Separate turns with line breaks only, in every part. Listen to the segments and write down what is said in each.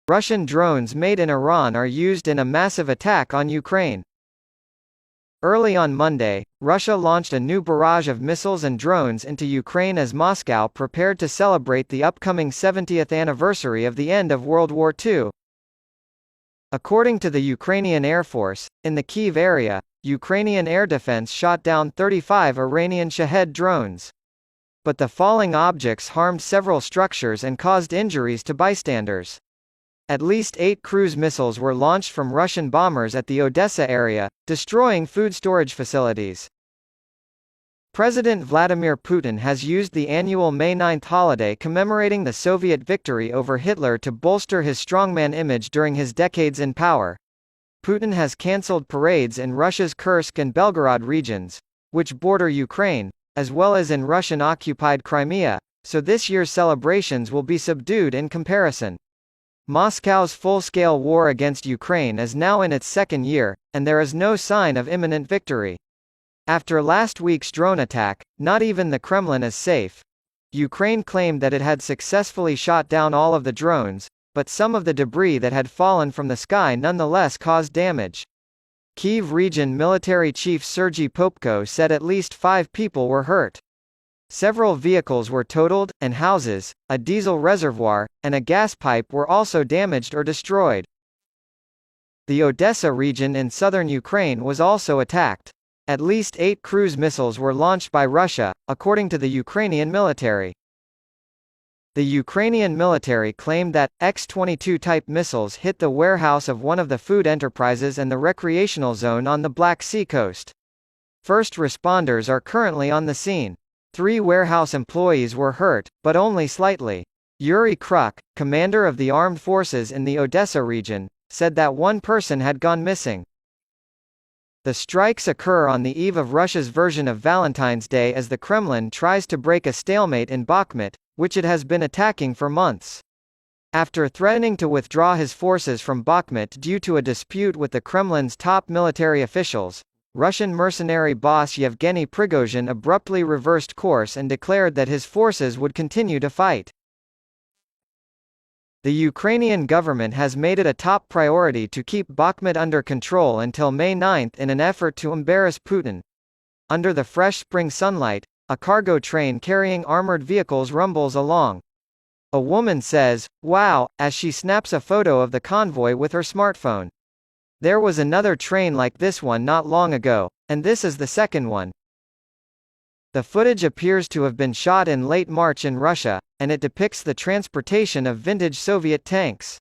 Russian drones made in Iran are used in a massive attack on Ukraine. Early on Monday, Russia launched a new barrage of missiles and drones into Ukraine as Moscow prepared to celebrate the upcoming 70th anniversary of the end of World War II. According to the Ukrainian Air Force, in the Kyiv area, Ukrainian air defense shot down 35 Iranian Shahed drones. But the falling objects harmed several structures and caused injuries to bystanders. At least 8 cruise missiles were launched from Russian bombers at the Odesa area, destroying food storage facilities. President Vladimir Putin has used the annual May 9 holiday commemorating the Soviet victory over Hitler to bolster his strongman image during his decades in power. Putin has cancelled parades in Russia's Kursk and Belgorod regions, which border Ukraine, as well as in Russian-occupied Crimea, so this year's celebrations will be subdued in comparison. Moscow's full-scale war against Ukraine is now in its second year, and there is no sign of imminent victory. After last week's drone attack, not even the Kremlin is safe. Ukraine claimed that it had successfully shot down all of the drones, but some of the debris that had fallen from the sky nonetheless caused damage. Kyiv Region Military Chief Sergei Popko said at least 5 people were hurt. Several vehicles were totaled, and houses, a diesel reservoir, and a gas pipe were also damaged or destroyed. The Odesa region in southern Ukraine was also attacked. At least 8 cruise missiles were launched by Russia, according to the Ukrainian military. The Ukrainian military claimed that X-22 type missiles hit the warehouse of one of the food enterprises and the recreational zone on the Black Sea coast. First responders are currently on the scene. 3 warehouse employees were hurt, but only slightly. Yuri Kruk, commander of the armed forces in the Odesa region, said that 1 person had gone missing. The strikes occur on the eve of Russia's version of Valentine's Day as the Kremlin tries to break a stalemate in Bakhmut, which it has been attacking for months. After threatening to withdraw his forces from Bakhmut due to a dispute with the Kremlin's top military officials, Russian mercenary boss Yevgeny Prigozhin abruptly reversed course and declared that his forces would continue to fight. The Ukrainian government has made it a top priority to keep Bakhmut under control until May 9 in an effort to embarrass Putin. Under the fresh spring sunlight, a cargo train carrying armored vehicles rumbles along. A woman says, "Wow," as she snaps a photo of the convoy with her smartphone. There was another train like this one not long ago, and this is the second one. The footage appears to have been shot in late March in Russia, and it depicts the transportation of vintage Soviet tanks.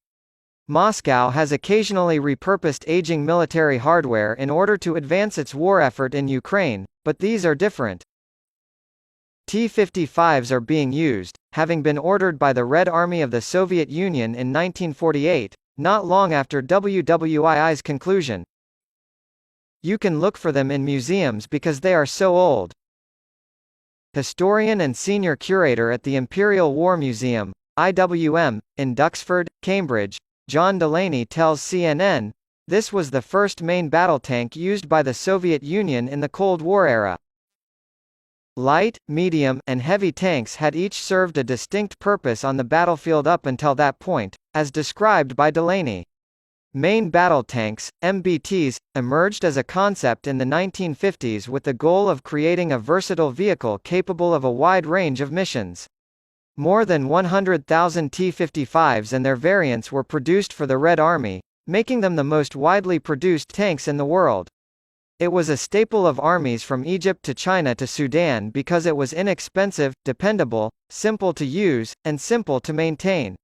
Moscow has occasionally repurposed aging military hardware in order to advance its war effort in Ukraine, but these are different. T-55s are being used, having been ordered by the Red Army of the Soviet Union in 1948, not long after WWII's conclusion. You can look for them in museums because they are so old. Historian and senior curator at the Imperial War Museum, IWM, in Duxford, Cambridge, John Delaney tells CNN, "This was the first main battle tank used by the Soviet Union in the Cold War era." Light, medium, and heavy tanks had each served a distinct purpose on the battlefield up until that point, as described by Delaney. Main battle tanks, MBTs, emerged as a concept in the 1950s with the goal of creating a versatile vehicle capable of a wide range of missions. More than 100,000 T-55s and their variants were produced for the Red Army, making them the most widely produced tanks in the world. It was a staple of armies from Egypt to China to Sudan because it was inexpensive, dependable, simple to use, and simple to maintain.